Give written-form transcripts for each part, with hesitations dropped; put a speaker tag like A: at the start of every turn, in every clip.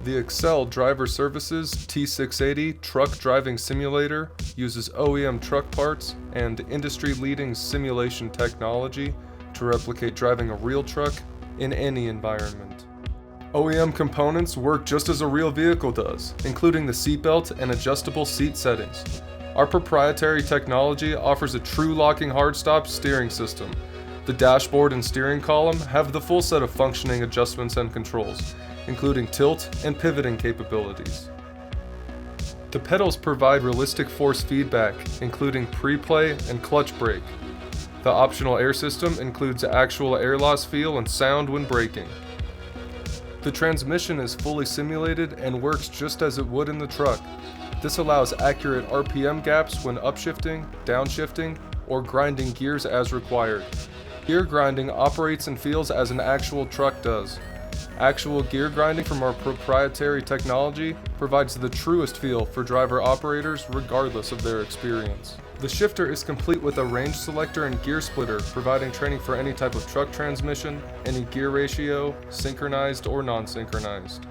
A: The Excel Driver Services T680 Truck Driving Simulator uses OEM truck parts and industry-leading simulation technology to replicate driving a real truck in any environment. OEM components work just as a real vehicle does, including the seatbelt and adjustable seat settings. Our proprietary technology offers a true locking hard-stop steering system. The dashboard and steering column have the full set of functioning adjustments and controls, including tilt and pivoting capabilities. The pedals provide realistic force feedback, including pre-play and clutch brake. The optional air system includes actual air loss feel and sound when braking. The transmission is fully simulated and works just as it would in the truck. This allows accurate RPM gaps when upshifting, downshifting, or grinding gears as required. Gear grinding operates and feels as an actual truck does. Actual gear grinding from our proprietary technology provides the truest feel for driver-operators regardless of their experience. The shifter is complete with a range selector and gear splitter, providing training for any type of truck transmission, any gear ratio, synchronized or non-synchronized.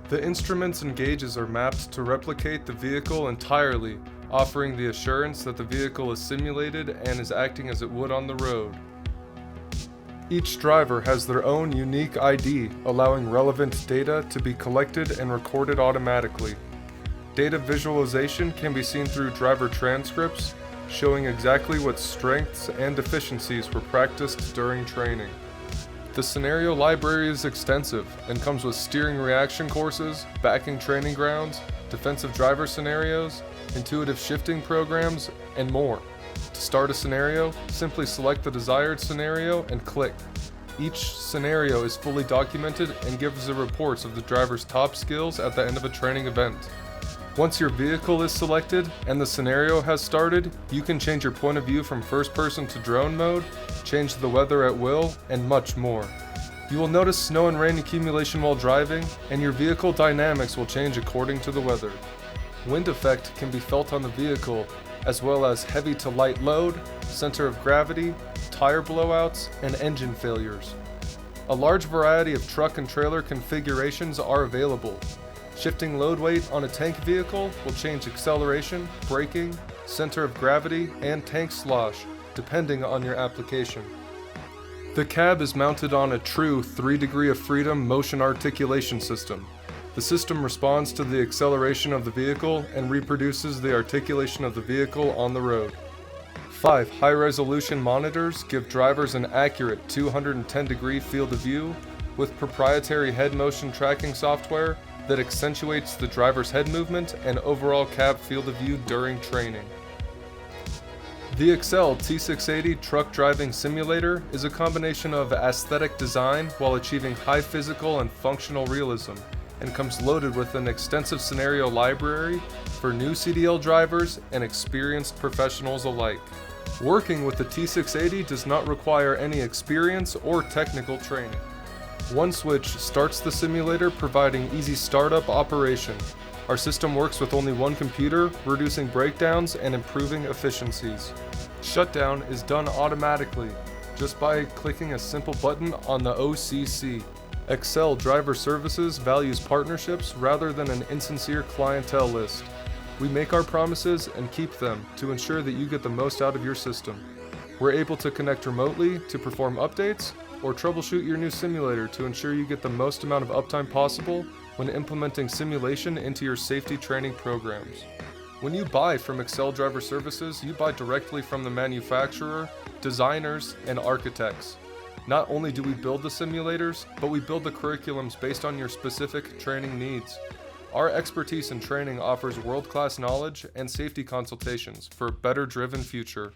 A: The instruments and gauges are mapped to replicate the vehicle entirely, offering the assurance that the vehicle is simulated and is acting as it would on the road. Each driver has their own unique ID, allowing relevant data to be collected and recorded automatically. Data visualization can be seen through driver transcripts, showing exactly what strengths and deficiencies were practiced during training. The scenario library is extensive and comes with steering reaction courses, backing training grounds, defensive driver scenarios, intuitive shifting programs, and more. To start a scenario, simply select the desired scenario and click. Each scenario is fully documented and gives the reports of the driver's top skills at the end of a training event. Once your vehicle is selected and the scenario has started, you can change your point of view from first person to drone mode, change the weather at will, and much more. You will notice snow and rain accumulation while driving, and your vehicle dynamics will change according to the weather. Wind effect can be felt on the vehicle, as well as heavy to light load, center of gravity, tire blowouts, and engine failures. A large variety of truck and trailer configurations are available. Shifting load weight on a tank vehicle will change acceleration, braking, center of gravity, and tank slosh, depending on your application. The cab is mounted on a true 3-degree of freedom motion articulation system. The system responds to the acceleration of the vehicle and reproduces the articulation of the vehicle on the road. 5 high-resolution monitors give drivers an accurate 210-degree field of view with proprietary head motion tracking software that accentuates the driver's head movement and overall cab field of view during training. The Excel T680 Truck Driving Simulator is a combination of aesthetic design while achieving high physical and functional realism, and comes loaded with an extensive scenario library for new CDL drivers and experienced professionals alike. Working with the T680 does not require any experience or technical training. One switch starts the simulator, providing easy startup operation. Our system works with only one computer, reducing breakdowns and improving efficiencies. Shutdown is done automatically, just by clicking a simple button on the OCC. Excel Driver Services values partnerships rather than an insincere clientele list. We make our promises and keep them to ensure that you get the most out of your system. We're able to connect remotely to perform updates or troubleshoot your new simulator to ensure you get the most amount of uptime possible when implementing simulation into your safety training programs. When you buy from Excel Driver Services, you buy directly from the manufacturer, designers, and architects. Not only do we build the simulators, but we build the curriculums based on your specific training needs. Our expertise in training offers world-class knowledge and safety consultations for a better driven future.